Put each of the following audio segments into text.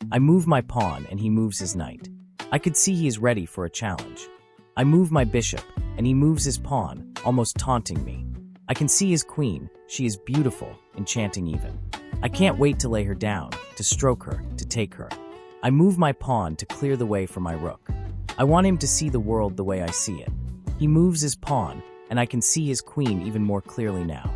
I move my pawn and he moves his knight. I could see he is ready for a challenge. I move my bishop and he moves his pawn, almost taunting me. I can see his queen. She is beautiful, enchanting even. I can't wait to lay her down, to stroke her, to take her. I move my pawn to clear the way for my rook. I want him to see the world the way I see it. He moves his pawn, and I can see his queen even more clearly now.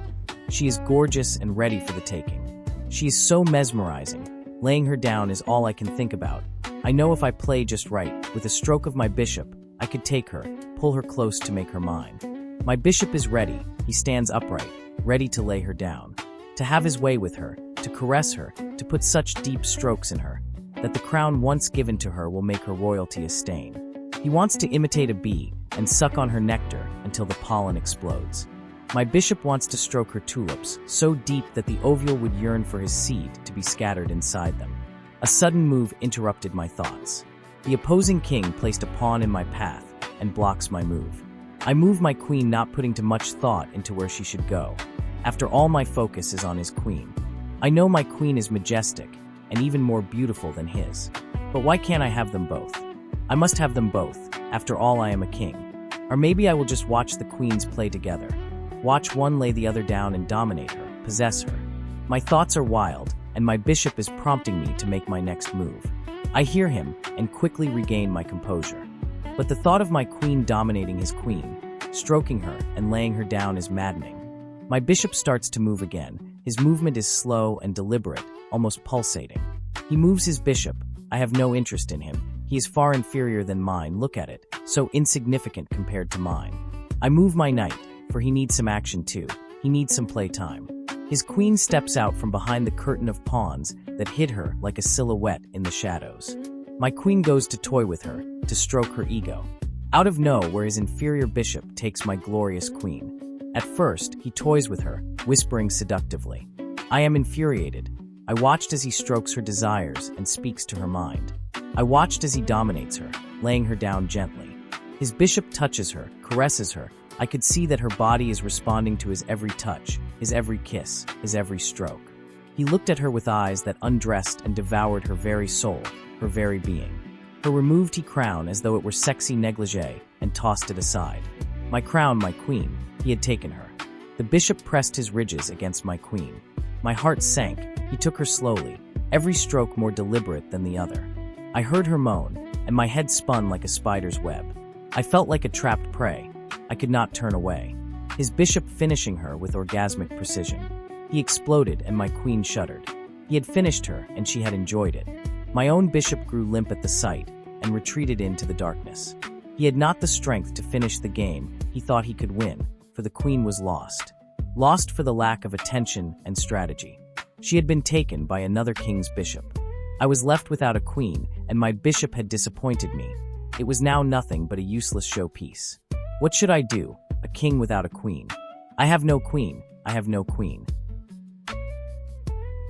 She is gorgeous and ready for the taking. She is so mesmerizing. Laying her down is all I can think about. I know if I play just right, with a stroke of my bishop, I could take her, pull her close to make her mine. My bishop is ready. He stands upright, ready to lay her down, to have his way with her, to caress her, to put such deep strokes in her, that the crown once given to her will make her royalty a stain. He wants to imitate a bee and suck on her nectar until the pollen explodes. My bishop wants to stroke her tulips so deep that the ovule would yearn for his seed to be scattered inside them. A sudden move interrupted my thoughts. The opposing king placed a pawn in my path and blocks my move. I move my queen, not putting too much thought into where she should go. After all, my focus is on his queen. I know my queen is majestic and even more beautiful than his. But why can't I have them both? I must have them both. After all, I am a king. Or maybe I will just watch the queens play together. Watch one lay the other down and dominate her, possess her. My thoughts are wild, and my bishop is prompting me to make my next move. I hear him and quickly regain my composure. But the thought of my queen dominating his queen, stroking her and laying her down is maddening. My bishop starts to move again. His movement is slow and deliberate, almost pulsating. He moves his bishop. I have no interest in him. He is far inferior than mine. Look at it, so insignificant compared to mine. I move my knight, for he needs some action too. He needs some playtime. His queen steps out from behind the curtain of pawns that hid her like a silhouette in the shadows. My queen goes to toy with her, to stroke her ego. Out of nowhere, his inferior bishop takes my glorious queen. At first, he toys with her, whispering seductively. I am infuriated. I watched as he strokes her desires and speaks to her mind. I watched as he dominates her, laying her down gently. His bishop touches her, caresses her. I could see that her body is responding to his every touch, his every kiss, his every stroke. He looked at her with eyes that undressed and devoured her very soul, her very being. Her removed he crown as though it were sexy negligee and tossed it aside. My crown, my queen, he had taken her. The bishop pressed his ridges against my queen. My heart sank. He took her slowly, every stroke more deliberate than the other. I heard her moan, and my head spun like a spider's web. I felt like a trapped prey. I could not turn away. His bishop finishing her with orgasmic precision. He exploded, and my queen shuddered. He had finished her, and she had enjoyed it. My own bishop grew limp at the sight and retreated into the darkness. He had not the strength to finish the game. He thought he could win, for the queen was lost. Lost for the lack of attention and strategy. She had been taken by another king's bishop. I was left without a queen, and my bishop had disappointed me. It was now nothing but a useless showpiece. What should I do? A king without a queen. I have no queen. I have no queen.